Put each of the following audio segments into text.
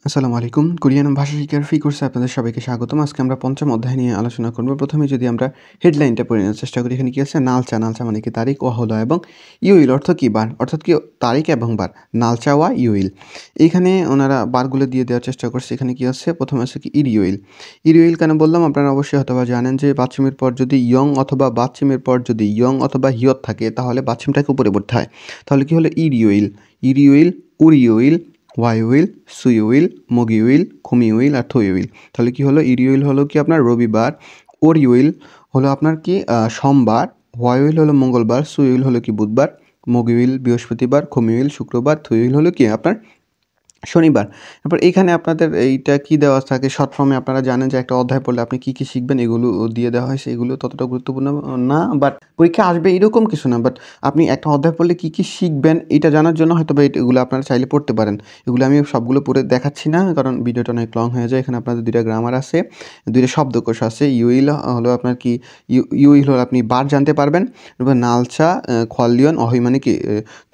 আসসালামু আলাইকুম। কোরিয়ান ভাষা শিক্ষার ফ্রি কোর্সে আপনাদের সবাইকে স্বাগতম। আজকে আমরা পঞ্চম অধ্যায় নিয়ে আলোচনা করব। প্রথমে যদি আমরা হেডলাইনটা পড়ে নেওয়ার চেষ্টা করি, এখানে কি আছে? নালচা। নালচা মানে কি? তারিখ। ও হলো এবং ইউইল অর্থ কি? বার। অর্থাৎ কি? তারিখ এবং বার। নালচা ওয়া ইউইল। এইখানে ওনারা বারগুলো দিয়ে দেওয়ার চেষ্টা করছে। এখানে কি আছে? প্রথমে আছে কি? ইরিউইল। ইরিউইল কেন বললাম? আপনারা অবশ্যই হয়তোবা জানেন যে বাচ্চিমের পর যদি ইয়ং অথবা বাচ্চিমের পর যদি ইয়ং অথবা হিয়ত থাকে তাহলে বাচ্চিমটাকে উপরে পড়তে হয়। তাহলে কি হলো? ইরিউইল। ইরিউইল, উরিউইল, ওয়াইউইল, সুইউইল, মগিউইল, খুমিউইল আর থইউইল। তাহলে কি হলো? ইরিউইল হলো কি আপনার রবিবার, ওরিউইল হলো আপনার কি সোমবার, ওয়াইউইল হলো মঙ্গলবার, সুইউইল হলো কি বুধবার, মগিউইল বৃহস্পতিবার, খুমিউইল শুক্রবার, থইউইল হলো কি আপনার শনিবার। এরপর এইখানে আপনাদের এইটা কি দেওয়া থাকে শর্ট ফর্মে, আপনারা জানেন যে একটা অধ্যায় পড়লে আপনি কী কী শিখবেন এগুলো দিয়ে দেওয়া হয়েছে। এগুলো ততটা গুরুত্বপূর্ণ না, বাট পরীক্ষা আসবে এরকম কিছু না, বাট আপনি একটা অধ্যায় পড়লে কী কী শিখবেন এটা জানার জন্য হয়তো বা এগুলো আপনারা চাইলে পড়তে পারেন। এগুলো আমি সবগুলো পড়ে দেখাচ্ছি না, কারণ ভিডিওটা অনেক লং হয়ে যায়। এখানে আপনাদের দুইটা গ্রামার আছে, দুইটা শব্দকোষ আছে। ইউইল হলো আপনার কি? ইউইল হলো আপনি বার জানতে পারবেন। এবার নালচা, খোয়ালিয়ন, অহই মানে কি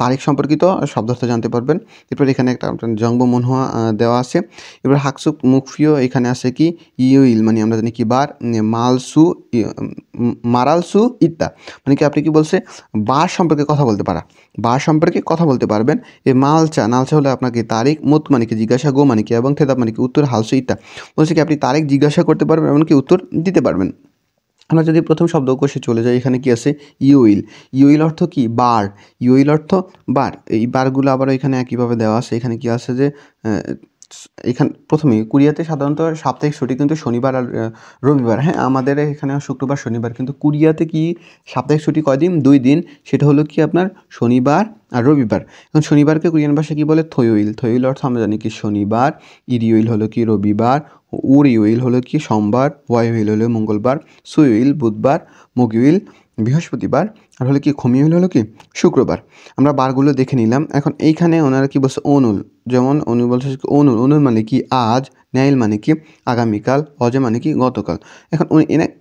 তারিখ সম্পর্কিত শব্দার্থ জানতে পারবেন। এরপর এখানে একটা জঙ্গ মনহুয়া দেওয়া আছে। এবার হাকসুক মুখফিও এখানে আছে কি? ইউইল মানে আমরা জানি কি? বার। মালসু, মারালসু ইত্তা মানে কি? আপনি কি বলছে? বার সম্পর্কে কথা বলতে পারা, বার সম্পর্কে কথা বলতে পারবেন। এ মালচা, নালচা হলো আপনাকে তারিখ, মুত মানে কি জিজ্ঞাসা, গো মানে কি এবং থেদাপ মানে কি উত্তর, হালসু ইত্তা বলছে কি আপনি তারিখ জিজ্ঞাসা করতে পারবেন এমনকি উত্তর দিতে পারবেন। আমরা যদি প্রথম শব্দকোষে চলে যাই, এখানে কি আছে? ইউইল। ইউইল অর্থ কি? বার। ইউইল অর্থ বার। এই বারগুলো আবার এখানে একইভাবে দেওয়া আছে। এখানে কি আছে যে এখানে প্রথমেই কোরিয়াতে সাধারণত সাপ্তাহিক ছুটি কিন্তু শনিবার আর রবিবার। হ্যাঁ, আমাদের এখানে শুক্রবার শনিবার, কিন্তু কোরিয়াতে কি সাপ্তাহিক ছুটি কয়দিন? 2 দিন। সেটা হলো কি আপনার শনিবার আর রবিবার। এখন শনিবারকে কোরিয়ান ভাষায় কী বলে? থইউইল। থইউইল অর্থ আমরা জানি কি? শনিবার। ইরিউইল হলো কি? রবিবার। উরিউইল হলো কি? সোমবার। ওয়াইউইল হলো মঙ্গলবার। সুইউইল বুধবার। মগিউইল বৃহস্পতিবার। আর হলো কি? খুমিউইল হলো কি? শুক্রবার। আমরা বারগুলো দেখে নিলাম। এখন এইখানে ওনারা কি বলছে? অনুল। যেমন উনি বলছে অনুল। অনুল মানে কি? আজ। ন্যাইল মানে কি? আগামীকাল। অজে মানে কি? গতকাল। এখন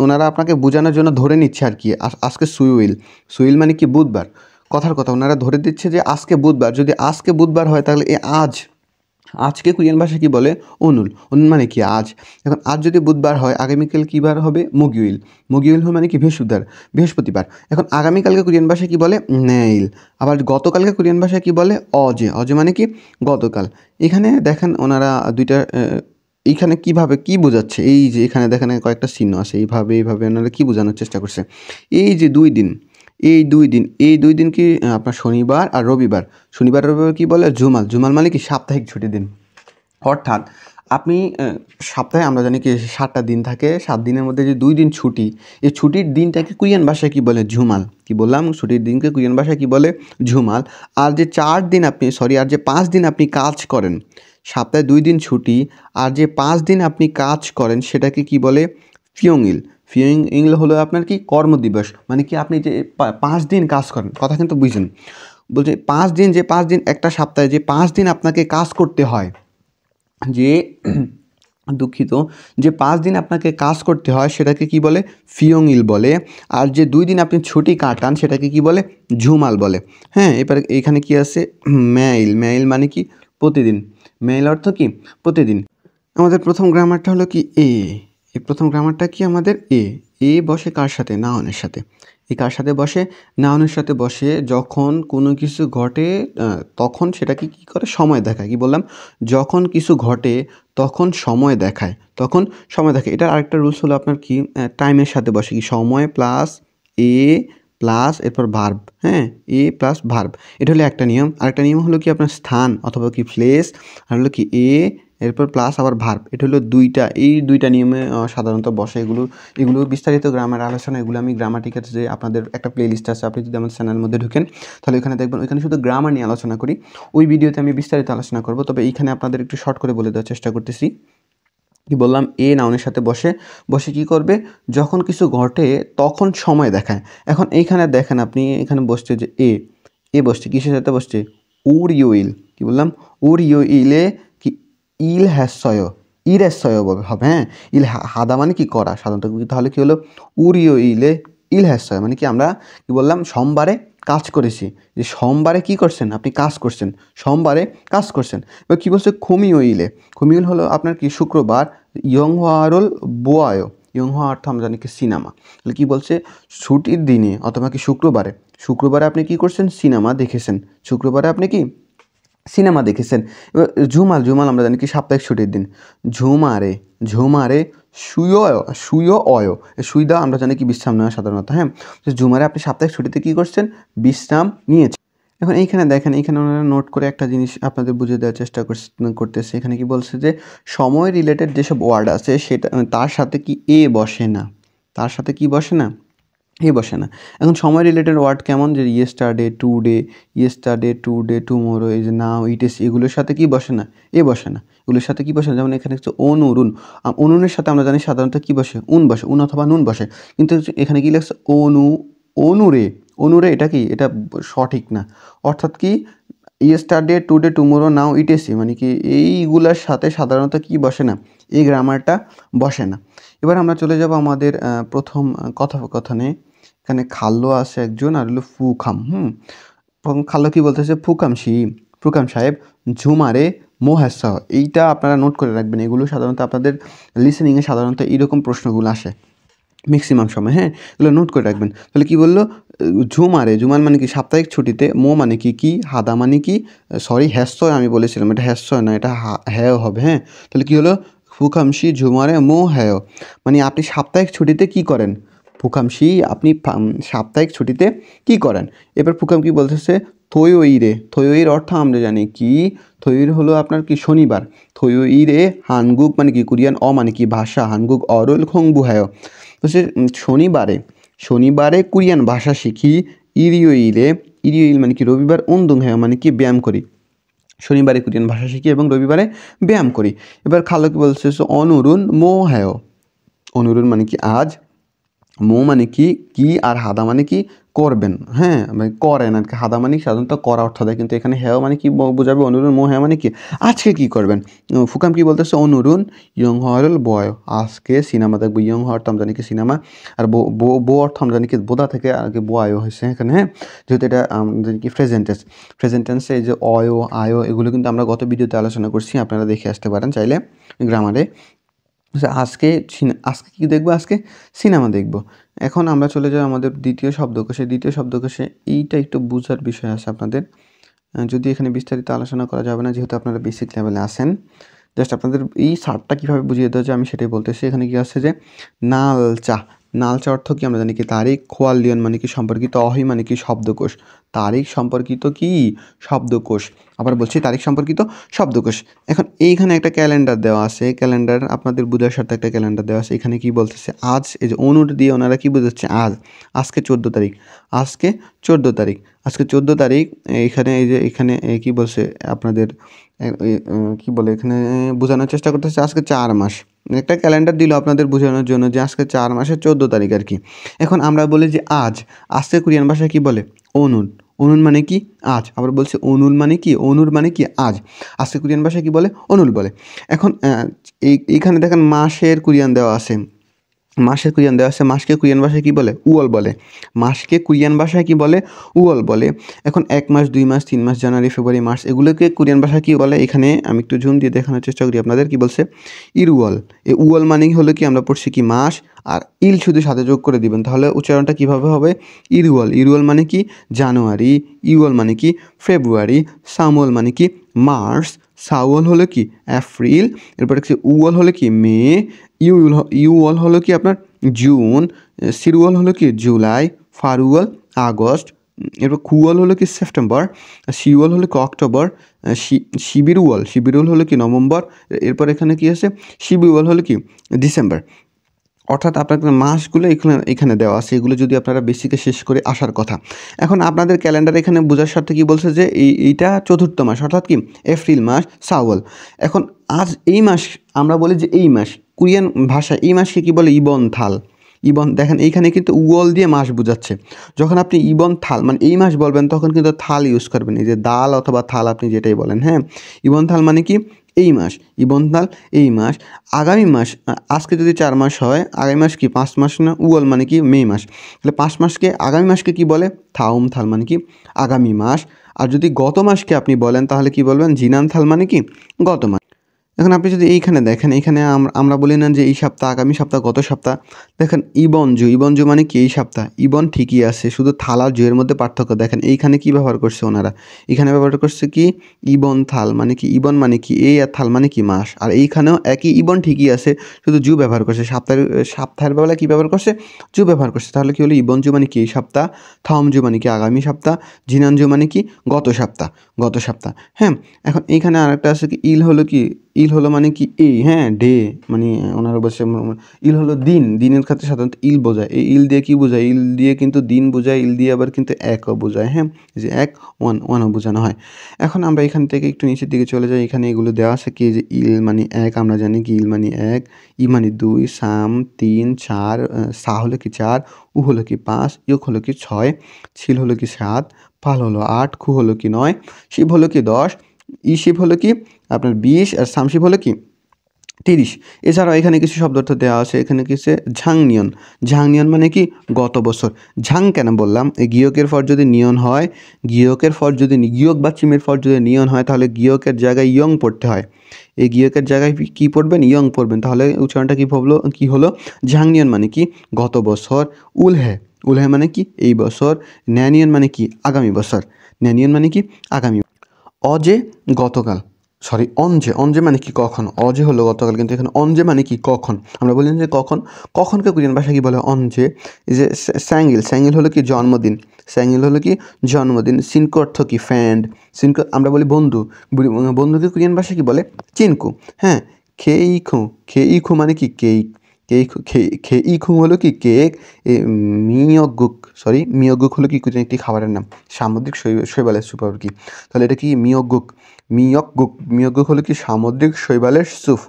ওনারা আপনাকে বোঝানোর জন্য ধরে নিচ্ছে আর কি আজকে সুইউইল। সুইল মানে কি? বুধবার। কথার কথা ওনারা ধরে দিচ্ছে যে আজকে বুধবার। যদি আজকে বুধবার হয় তাহলে আজ, আজকে কোরিয়ান ভাষায় কী বলে? অনুল। অনুল মানে কি? আজ। এখন আজ যদি বুধবার হয়, আগামীকাল কী বার হবে? মগিউইল। মগিউইল মানে কি? বৃহস্পতিবার। এখন আগামীকালকে কোরিয়ান ভাষায় কী বলে? নেইল। আবার গতকালকে কোরিয়ান ভাষায় কী বলে? অজে। অজে মানে কি? গতকাল। এখানে দেখেন ওনারা দুইটা এইখানে কীভাবে কী বোঝাচ্ছে? এই যে এখানে দেখেন কয়েকটা চিহ্ন আছে, এইভাবে ওনারা কী বোঝানোর চেষ্টা করছে? এই যে 2 দিন, এই দুই দিন কি আপনার শনিবার আর রবিবার। শনিবার রবিবার কী বলে? জুমাল। জুমাল মানে কি? সাপ্তাহিক ছুটির দিন। অর্থাৎ আপনি সপ্তাহে আমরা জানি কি 7টা দিন থাকে, 7 দিনের মধ্যে যে 2 দিন ছুটি, এই ছুটির দিনটাকে কোরিয়ান ভাষায় কী বলে? ঝুমাল। কি বললাম? ছুটির দিনকে কোরিয়ান ভাষায় কী বলে? ঝুমাল। আর যে 4 দিন আপনি আর যে 5 দিন আপনি কাজ করেন, সপ্তাহে 2 দিন ছুটি আর যে 5 দিন আপনি কাজ করেন সেটাকে কী বলে? ফিয়ংইল। ফিয়ংইল হলো আপনার কি? কর্মদিবস। মানে কি? আপনি যে 5 দিন কাজ করেন, কথা কিন্তু বুঝুন। বলছে 5 দিন, যে 5 দিন একটা সপ্তাহে যে 5 দিন আপনাকে কাজ করতে হয়, যে দুঃখিত, যে 5 দিন আপনাকে কাজ করতে হয় সেটাকে কি বলে? ফিয়ংইল বলে। আর যে 2 দিন আপনি ছুটি কাটান সেটাকে কি বলে? ঝুমাল বলে। হ্যাঁ, এবার এখানে কি আছে? মেইল। মেইল মানে কি? প্রতিদিন। মেইল অর্থ কি? প্রতিদিন। আমাদের প্রথম গ্রামারটা হলো কি? এই প্রথম গ্রামারটা কি আমাদের? বসে কার সাথে? নাউনের সাথে। কার সাথে বসে? নাউনের সাথে বসে। যখন কোনো কিছু ঘটে তখন সেটাকে কী করে? সময় দেখায়। কি বললাম? যখন কিছু ঘটে তখন সময় দেখায়। তখন সময় দেখায়। এটার আরেকটা রুলস হলো আপনার কি? টাইমের সাথে বসে কি? সময় প্লাস প্লাস এরপর ভার্ব। হ্যাঁ, প্লাস ভার্ব। এটা হলো একটা নিয়ম। আরেকটা নিয়ম হলো কি? আপনার স্থান অথবা কি প্লেস, আর হলো কি এরপর প্লাস আবার ভার্ব। এটা হলো এই দুইটা নিয়মে সাধারণত বসে। এগুলো বিস্তারিত গ্রামার আলোচনা, এগুলো আমি গ্রামাটিকের যে আপনাদের একটা প্লেলিস্ট আছে, আপনি যদি আমার চ্যানেলের মধ্যে ঢুকেন তাহলে ওইখানে দেখবেন, ওইখানে শুধু গ্রামার নিয়ে আলোচনা করি। ওই ভিডিওতে আমি বিস্তারিত আলোচনা করব, তবে এইখানে আপনাদের একটু শর্ট করে বলে দেওয়ার চেষ্টা করতেছি। কি বললাম? নাউনের সাথে বসে কি করবে? যখন কিছু ঘটে তখন সময় দেখায়। এখন এইখানে দেখেন, আপনি এখানে বসছে যে বসছে কিসের সাথে বসছে? উরিউইল। কি বললাম? উরিউইলে কি? ইরেশ্বয় হবে। হ্যাঁ, হাদা মানে কি? করা সাধারণত। তাহলে কি হলো? উরিউইলে ইলহ্যাশ্বয় মানে কি? আমরা কি বললাম? সোমবারে কাজ করেছি, যে সোমবারে কি করছেন, আপনি কাজ করছেন, সোমবারে কাজ করছেন। এবার কী বলছে, খুমিওইলে, খুমিওইল হলো আপনার কি শুক্রবার, ইয়ংহারল বোয়ায়, ইয়ংহা অর্থ আমরা জানি কি সিনেমা, তাহলে কী বলছে, ছুটির দিনে অথবা কি শুক্রবারে, শুক্রবারে আপনি কি করছেন, সিনেমা দেখেছেন, শুক্রবারে আপনি কি সিনেমা দেখেছেন। এবার ঝুমাল, ঝুমাল আমরা জানি কি সাপ্তাহিক ছুটির দিন, ঝুমারে, ঝুমারে শুয় অয়, শুই দেওয়া আমরা জানি কি বিশ্রাম নেওয়া সাধারণত, হ্যাঁ। ঝুমারে আপনি সাপ্তাহিক ছুটিতে কী করছেন, বিশ্রাম নিয়েছেন। এখন এইখানে দেখেন, এইখানে ওনারা নোট করে একটা জিনিস আপনাদের বুঝিয়ে দেওয়ার চেষ্টা করতেছে। এখানে কি বলছে যে সময় রিলেটেড যেসব ওয়ার্ড আছে সেটা তার সাথে কি এ বসে না, তার সাথে কি বসে না, এ বসে না। এখন সময় রিলেটেড ওয়ার্ড কেমন, যে ইয়েস্টারডে, টুডে, টুমোরো, এই যে নাও, ইটেস, এগুলোর সাথে কি বসে না, এ বসে না, এগুলোর সাথে কি বসে না। যেমন এখানে হচ্ছে অনুরুন, অনুনের সাথে আমরা জানি সাধারণত কি বসে, উন বসে, উন অথবা নুন বসে, কিন্তু এখানে কি লেখছে অনুরে, অনুরে, এটা কি, এটা সঠিক না। অর্থাৎ কি ইয়েস্টারডে, টুডে, টুমোরো, নাও, ইটেসি, মানে কি এইগুলার সাথে সাধারণত কি বসে না, এই গ্রামারটা বসে না। এবার আমরা চলে যাব আমাদের প্রথম কথোপকথনে। এখানে খাল্লো আছে একজন, আর হলো ফুখাম। প্রথম খাল্লো কি বলতেছে, ফুকাম সাহেব ঝুমারে মোহাসা, এইটা আপনারা নোট করে রাখবেন। এগুলো সাধারণত আপনাদের লিসেনিংয়ে সাধারণত এইরকম প্রশ্নগুলো আসে ম্যাক্সিমাম সময়, হ্যাঁ, এগুলো নোট করে রাখবেন। তাহলে কি বললো, ঝুমারে, ঝুমার মানে কি সাপ্তাহিক ছুটিতে, মো মানে কি, হাদা মানে কি, সরি হ্যাস্যয় আমি বলেছিলাম, এটা হ্যাস্যয় না, এটা হ্যাঁ হবে, হ্যাঁ। তাহলে কি হলো, ফুকামশি ঝুমারে মো হ্যাঁ, মানে আপনি সাপ্তাহিক ছুটিতে কি করেন, ফুকামশি আপনি সাপ্তাহিক ছুটিতে কি করেন। এবার ফুকাম কি বলতেছে, থয়োইরে, থয়োইর অর্থ আমরা জানি কি, থয়োইর হলো আপনার কি শনিবার, থয়োইরে হানগুক মানে কি কোরিয়ান, মানে কি ভাষা, হানগুক অরল খংবু হ্যায়, তো সে শনিবারে কোরিয়ান ভাষা শিখি, ইরিওইল মানে কি রবিবার, উন্দুং হ্যায় মানে কি ব্যায়াম করি, শনিবারে কোরিয়ান ভাষা শিখি এবং রবিবারে ব্যায়াম করি। এবার খালো কি বলছে, অনুরুন মো হ্যায়, অনুরুন মানে কি আজ, মো মানে কি আর হাদা মানে কি করবেন, হ্যাঁ, মানে করেন আর কি। হাদা মানে সাধারণত করা অর্থ দেয়, কিন্তু এখানে হ্যাঁ মানে কি বোঝাবে, অনুরুন মো হ্যাঁ মানে কি আজকে কি করবেন। ফুকাম কি বলতেছে, অনুরুন ইয়ং হরল বয়, আজকে সিনেমা দেখবো। ইয়ং হওয়ার তো আমরা জানি কি সিনেমা, আর বো অর্থ আমরা জানি কি বোধা থেকে আর কি বয় হয়েছে এখানে, হ্যাঁ, যেহেতু এটা জানি কি প্রেজেন্টেন্সে এই যে আয়ো এগুলো কিন্তু আমরা গত ভিডিওতে আলোচনা করছি, আপনারা দেখে আসতে পারেন চাইলে গ্রামারে। আজকে কি দেখবো, আজকে সিনেমা দেখব। এখন আমরা চলে যাই আমাদের দ্বিতীয় শব্দকোষে। এইটা একটু বোঝার বিষয় আছে আপনাদের, যদি এখানে বিস্তারিত আলোচনা করা যাবে না, যেহেতু আপনারা বেসিক লেভেলে আছেন। জাস্ট আপনাদের এই সারটা কীভাবে বুঝিয়ে দেওয়া যায় আমি সেটাই বলতেছি। এখানে কি আছে যে নালচা, নালচা অর্থ কি আমরা জানি কি তারিখ, খোয়ালিয়ন মানে কি সম্পর্কিত, অহি মানে কি শব্দকোষ, তারিখ সম্পর্কিত কি শব্দকোষ, আবার বলছি তারিখ সম্পর্কিত শব্দকোষ। এখন এইখানে একটা ক্যালেন্ডার দেওয়া আছে, ক্যালেন্ডার আপনাদের বোঝার সাথে একটা ক্যালেন্ডার দেওয়া আছে। এখানে কি বলতেছে, আজ, এই যে অনুর দিয়ে ওনারা কি বোঝাচ্ছে, আজকে 14 তারিখ, আজকে 14 তারিখ। এখানে এই যে এখানে কি বলছে আপনাদের কি বলে, এখানে বোঝানোর চেষ্টা করতেছে আজকে 4 মাস, একটা ক্যালেন্ডার দিল আপনাদের বোঝানোর জন্য যে আজকে 4 মাসের 14 তারিখ আর কি। এখন আমরা বলি যে আজকে কোরিয়ান ভাষায় কি বলে, অনুন মানে কি আজ, আবার বলছে অনুর মানে কি আজ, আজকে কোরিয়ান ভাষায় কি বলে, অনুল বলে। এখন এইখানে দেখেন মাসের কোরিয়ান দেওয়া আছে, মাসকে কোরিয়ান ভাষায় কি বলে, উয়ল বলে, মাসকে কোরিয়ান ভাষায় কি বলে, উয়ল বলে। এখন 1 মাস, 2 মাস, 3 মাস, জানুয়ারি, ফেব্রুয়ারি, মার্চ, এগুলোকে কোরিয়ান ভাষায় কি বলে, এখানে আমি একটু জুম দিয়ে দেখানোর চেষ্টা করি আপনাদের। কি বলছে, ইরুয়াল, এই উয়ল মানে হলো কি, আমরা পড়ছি কি মাস, আর ইল শুধু সাথে যোগ করে দিবেন, তাহলে উচ্চারণটা কিভাবে হবে, ইরুয়াল মানে কি জানুয়ারি, ইউয়াল মানে কি ফেব্রুয়ারি, সামুয়াল মানে কি মার্চ, সাওয়াল হলো কি এপ্রিল, এরপরে উয়াল হলো কি মে, ইউয়াল হলো কি আপনার জুন, সিরুয়াল হলো কি জুলাই, ফারুয়াল আগস্ট, এরপর খুয়াল হলো কি সেপ্টেম্বর, শিওয়াল হলো কি অক্টোবর, শিবিরুয়াল হলো কি নভেম্বর, এরপর এখানে কি আছে শিবিউয়াল হলো কি ডিসেম্বর। অর্থাৎ আপনাদের মাসগুলো এখানে দেওয়া আছে, এগুলো যদি আপনারা বেসিকে শেষ করে আসার কথা। এখন আপনাদের ক্যালেন্ডার এখানে বোঝার সাথে কি বলছে যে এইটা 4th মাস, অর্থাৎ কি এপ্রিল মাস, সাওয়াল। এখন এই মাস আমরা বলি যে এই মাস, কোরিয়ান ভাষায় এই মাসকে কি বলে, ইবন। দেখেন এইখানে কিন্তু উগল দিয়ে মাস বোঝাচ্ছে। যখন আপনি ইবন থাল মানে এই মাস বলবেন, তখন কিন্তু থাল ইউজ করবেন, এই যে দাল অথবা থাল আপনি যেটাই বলেন, হ্যাঁ। ইবন থাল মানে কি এই মাস, ইবনতাল এই মাস, আগামী মাস আজকে যদি 4 মাস হয়, আগামী মাস কি 5 মাস না? উয়াল মানে কি মে মাস, তাহলে 5 মাসকে আগামী মাসকে কি বলে? থাল মানে কি আগামী মাস। আর যদি গত মাসকে আপনি বলেন তাহলে কি বলবেন? থাল মানে কি গত মাস। এখন আপনি যদি এইখানে দেখেন, এইখানে আমরা বলি না যে এই সপ্তাহ, আগামী সপ্তাহ, গত সপ্তাহ। দেখেন ইবনজু মানে কি এই সপ্তাহ, ইবন ঠিকই আছে, শুধু থাল আর জুয়ের মধ্যে পার্থক্য। দেখেন এইখানে কি ব্যবহার করছে ওনারা, এখানে ব্যবহার করছে কি ইবন থাল মানে কি, ইবন মানে কি এই, আর থাল মানে কি মাস। আর এইখানেও একই ইবন ঠিকই আছে, শুধু জু ব্যবহার করছে। সপ্তাহের বেলা কি ব্যবহার করছে? জু ব্যবহার করছে। তাহলে কি হলো? ইবনজু মানে কি এই সপ্তাহ, থামজু মানে কি আগামী সপ্তাহ, জিনানজু মানে কি গত সপ্তাহ। হ্যাঁ, এখন এইখানে আরেকটা আছে কি ইল হলো কি, ইল হলো মানে কি এই, হ্যাঁ ডে মানে ওনারা বলছে ইল হলো দিন, দিনের ক্ষেত্রে সাধারণত ইল বোঝায়। এই ইল দিয়ে কি বোঝায়? ইল দিয়ে কিন্তু দিন বোঝায়, ইল দিয়ে আবার কিন্তু একও বোঝায়। হ্যাঁ, যে এক ওয়ানও বোঝানো হয়। এখন আমরা এখান থেকে একটু নিচের দিকে চলে যাই, এখানে এগুলো দেওয়া আছে কি যে ইল মানে এক, আমরা জানি কি ইল মানে এক, ই মানে 2, সাম 3, 4, সা হলো কি 4, উ হলো কি 5, ইয়ক হলো কি 6, ছিল হলো কি 7, পাল হলো 8, খু হলো কি 9, শিব হলো কি 10, ই শিব হলো কি আপনার 20, আর সামশিব হলো কি 30। এছাড়াও এখানে কিছু শব্দ অর্থ দেওয়া আছে। এখানে কিছু ঝাংনিয়ন মানে কি গত বছর। ঝাং কেন বললাম? এই গিয়কের পর যদি নিয়ন হয়, গিয়কের পর যদি গিয়ক বা চিমের পর যদি নিয়ন হয়, তাহলে গিয়কের জায়গায় ইয়ং পড়তে হয়। এই গিয়কের জায়গায় কি পড়বেন? ইয়ং পড়বেন। তাহলে উচ্চারণটা কি হলো? ঝাংনিয়ন মানে কি গত বছর। উলহে মানে কি এই বছর। ন্যানিয়ন মানে কি আগামী বছর। ন্যানিয়ন মানে কি আগামী। অজে গতকাল, সরি অঞ্জে মানে কি কখন। অজে হলো গতকাল, কিন্তু এখানে অঞ্জে মানে কি কখন। আমরা বলি যে কখনকে কোরিয়ান ভাষা কি বলে? অঞ্জে। এই যে স্যাঙ্গিল হলো কি জন্মদিন। সিনকো অর্থ কি ফ্রেন্ড। সিনকো আমরা বলি বন্ধুকে কোরিয়ান ভাষা কি বলে? চিনকু। হ্যাঁ, খেইখু মানে কি কেক। খেইখু হলো কি কেক। মিয়গুক হলো কি একটি খাবারের নাম, সামুদ্রিক শৈবালের স্যুপ আর কি। তাহলে এটা কি মিয়গুক হলো কি সামুদ্রিক শৈবালের স্যুপ।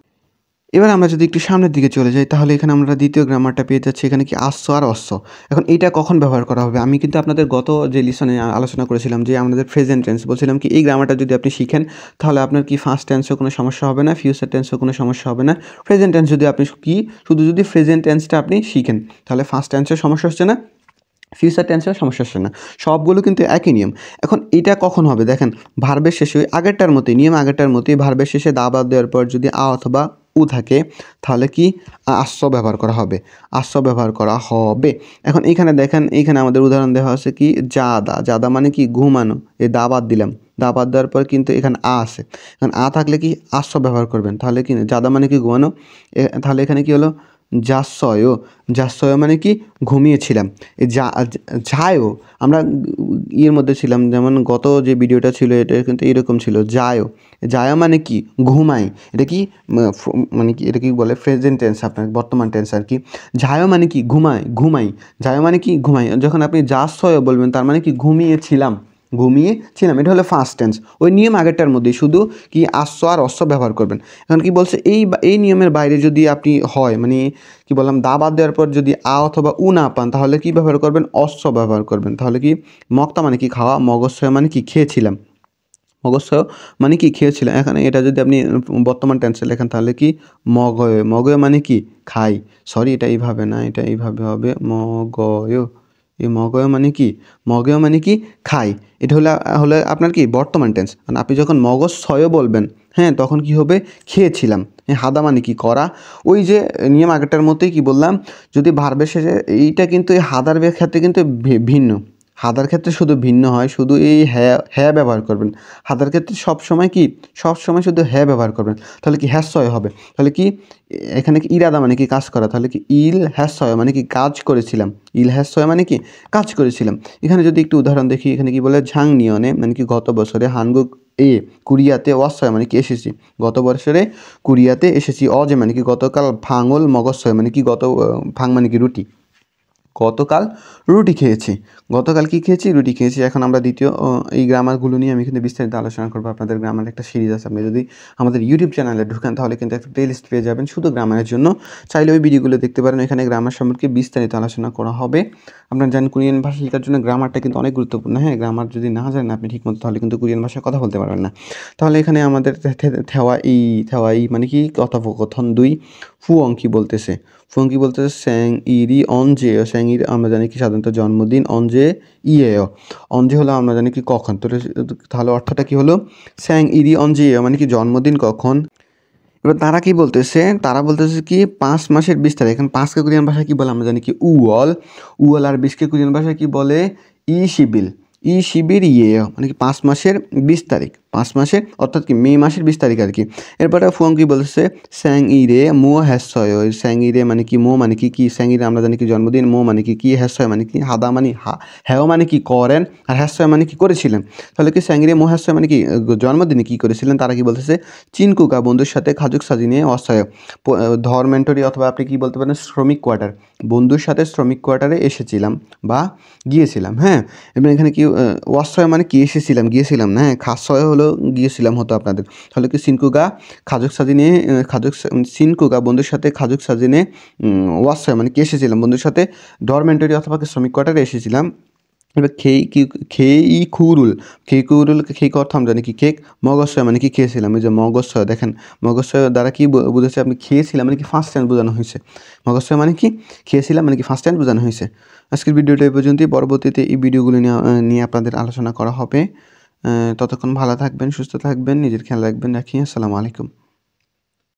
এবার আমরা যদি একটু সামনের দিকে চলে যাই, তাহলে এখানে আমরা দ্বিতীয় গ্রামারটা পেয়ে যাচ্ছি। এখানে কি আস্য আর অস্য। এখন এইটা কখন ব্যবহার করা হবে? আমি কিন্তু আপনাদের গত যে লিসনে আলোচনা করেছিলাম যে আমাদের প্রেজেন্ট টেন্স, বলছিলাম কি এই গ্রামারটা যদি আপনি শিখেন তাহলে আপনার কি ফার্স্ট টেন্সেও কোনো সমস্যা হবে না, ফিউচার টেন্সেও কোনো সমস্যা হবে না। প্রেজেন্ট টেন্স যদি আপনি শুধু যদি প্রেজেন্ট টেন্সটা আপনি শিখেন তাহলে ফার্স্ট টেন্সের সমস্যা হচ্ছে না, ফিউচার টেন্সের সমস্যা হচ্ছে না। সবগুলো কিন্তু একই নিয়ম। এখন এটা কখন হবে? দেখেন, ভার্বের শেষে ওই আগেরটার মতোই নিয়ম, আগেরটার মতোই ভার্বের শেষে দা বাদ দেওয়ার পর যদি আ অথবা উ থাকে তাহলে কি আশ্য ব্যবহার করা হবে। এখন এইখানে দেখেন, এইখানে আমাদের উদাহরণ দেওয়া আছে কি জাদা মানে কি ঘুমানো। এই দা বাদ দিলাম, দা বাদ দেওয়ার পর কিন্তু এখানে আ আছে। এখন আ থাকলে কি আশ্য ব্যবহার করবেন। তাহলে কি জাদা মানে কি ঘুমানো। তাহলে এখানে কি হলো? যাস্যয় মানে কি ঘুমিয়েছিলাম। এই যায়ও আমরা ইয়ের মধ্যে ছিলাম, যেমন গত যে ভিডিওটা ছিল এটা কিন্তু এরকম ছিল। যায়ও মানে কি ঘুমাই। এটা কি মানে কি এটা কি বলে? প্রেজেন্ট টেন্স, আপনার বর্তমান টেন্স আর কি। যায়ও মানে কি ঘুমাই। যায়ও মানে কি ঘুমাই। যখন আপনি যাস্যয় বলবেন তার মানে কি ঘুমিয়েছিলাম। এটা হলো ফার্স্ট টেন্স। ওই নিয়ম আগেরটার মধ্যে, শুধু কি আশ্য আর অশ্য ব্যবহার করবেন। এখন কি বলছে? এই নিয়মের বাইরে যদি আপনি হয় মানে কি বললাম, দা বাদ দেওয়ার পর যদি আ অথবা উ না পান তাহলে কি ব্যবহার করবেন? অশ্ব ব্যবহার করবেন। তাহলে কি মক্তা মানে কি খাওয়া, মগজছয় মানে কি খেয়েছিলাম। এখানে এটা যদি আপনি বর্তমান টেন্সে লেখেন তাহলে কি মগয় মানে কি খাই। সরি, এটা এইভাবে না, এটা এইভাবে হবে মগয় মানে কি খাই। এটা হলে আপনার কি বর্তমান টেন্স। মানে আপনি যখন মগজ ছয় বলবেন, হ্যাঁ, তখন কি হবে? খেয়েছিলাম। হাদা মানে কি করা। ওই যে নিয়ম আগেরটার মতোই কি বললাম, যদি ভার্বের শেষে এইটা কিন্তু এই হাদার ক্ষেত্রে কিন্তু ভিন্ন। হাদার ক্ষেত্রে শুধু ভিন্ন হয়, শুধু এই হ্যাঁ ব্যবহার করবেন। হাদার ক্ষেত্রে সবসময় শুধু হ্যাঁ ব্যবহার করবেন। তাহলে কি হ্যাসয় হবে। তাহলে কি এখানে কি ইরাদা মানে কি কাজ করা। তাহলে কি ইল হ্যাসয় মানে কি কাজ করেছিলাম। মানে কি কাজ করেছিলাম। এখানে যদি একটু উদাহরণ দেখি, এখানে কি বলে? ঝাং নিয়নে মানে কি গত বছরে, হানগুক কোরিয়াতে, ওয়াসয় মানে কি এসেছি। গত বছরে কোরিয়াতে এসেছি। অজে মানে কি গতকাল, ভাঙল মগজয় মানে কি ভাং মানে কি রুটি। গতকাল রুটি খেয়েছি। গতকাল কি খেয়েছি? রুটি খেয়েছি। এখন আমরা দ্বিতীয় এই গ্রামারগুলো নিয়ে আমি কিন্তু বিস্তারিত আলোচনা করব। আপনাদের গ্রামারের একটা সিরিজ আছে। আপনি যদি আমাদের ইউটিউব চ্যানেলে ঢোকেন তাহলে কিন্তু একটা প্লেলিস্ট পেয়ে যাবেন শুধু গ্রামারের জন্য। চাইলে ওই ভিডিওগুলো দেখতে পারেন। এখানে গ্রামার সম্পর্কে বিস্তারিত আলোচনা করা হবে। আপনারা জানেন কোরিয়ান ভাষা শেখার জন্য গ্রামারটা কিন্তু অনেক গুরুত্বপূর্ণ। হ্যাঁ, গ্রামার যদি না জানেন আপনি ঠিকমতো তাহলে কিন্তু কোরিয়ান ভাষায় কথা বলতে পারবেন না। তাহলে এখানে আমাদের থেওয়া ই মানে কি কথোপকথন ২ ফুয়ং কি বলতেছে? ফুয়ং কি বলতেছে? স্যাংইরি 언제요? স্যাংইরি আমরা জানি কি সাধারণত জন্মদিন। 언제이에요? 언제 হলো আমরা জানি কি কখন। তাহলে অর্থটা কি হলো? স্যাংইরি 언제예요 মানে কি জন্মদিন কখন? এবার তারা কি বলতেছে? তারা বলতেছে কি ৫ মাসের ২০ তারিখ। এখন ৫ কে কোরিয়ান ভাষায় কি বলে? আমরা জানি কি উওল। উওল আর ২০ কে কোরিয়ান ভাষায় কি বলে? ইশিবিল। ইশিবিরিয়ে요 মানে কি ৫ মাসের ২০ তারিখ। ৫ মাসের অর্থাৎ কি মে মাসের ২০ তারিখ আর কি। এরপরে ফুয়ং কি বলতেছে? স্যাংইরে মো হ্যাসয়। স্যাংইরে মানে কি? মো মানে কি? কি? স্যাংইরে আমরা জানি কি জন্মদিন। মো মানে কি? কি? হ্যাসয় মানে কি? হাদা মানে হ্যাও মানে কি? করেন। আর হ্যাসয় মানে কি? করেছিলেন। তাহলে কি স্যাংইরে মো হ্যাসয় মানে কি? জন্মদিনে কি করেছিলেন? তারা কি বলতেছে? চিনকুকা বন্ধুর সাথে খাজুক সাজিয়ে অসহায় ধর্মেন্টরি অথবা আপনি কি বলতে পারেন শ্রমিক কোয়ার্টার। বন্ধুর সাথে শ্রমিক কোয়ার্টারে এসেছিলাম বা গিয়েছিলাম। হ্যাঁ, এবং এখানে কি অসহায় মানে কি? এসেছিলাম, গিয়েছিলাম না। হ্যাঁ, খাসয় হলো গিয়েছিলাম হতো আপনাদের। তাহলে কি সিনকুগা খাজুক সাজিয়ে সিনকুগা বন্ধুর সাথে খাজুক সাজিয়ে অসহায় মানে কি? এসেছিলাম বন্ধুর সাথে ডরমেন্টরি অথবা শ্রমিক কোয়ার্টারে এসেছিলাম। এবার খেইকুরুল খেইক অর্থ আমরা জানি কি? কেক। মগজছয় মানে কি? খেয়েছিলাম। এই যে মগজছয় দেখেন, মগজছয় দ্বারা কি বুঝেছে? আপনি খেয়েছিলাম মানে কি ফার্স্ট টেন্স বোঝানো হয়েছে। মগজছয় মানে কি? খেয়েছিলাম মানে কি ফার্স্ট টেন্স বোঝানো হয়েছে। আজকের ভিডিওটা এই পর্যন্তই। পরবর্তীতে এই ভিডিওগুলো নিয়ে আপনাদের আলোচনা করা হবে। ততক্ষণ ভালো থাকবেন, সুস্থ থাকবেন, নিজের খেয়াল রাখবেন। রাখি। আসসালামু আলাইকুম।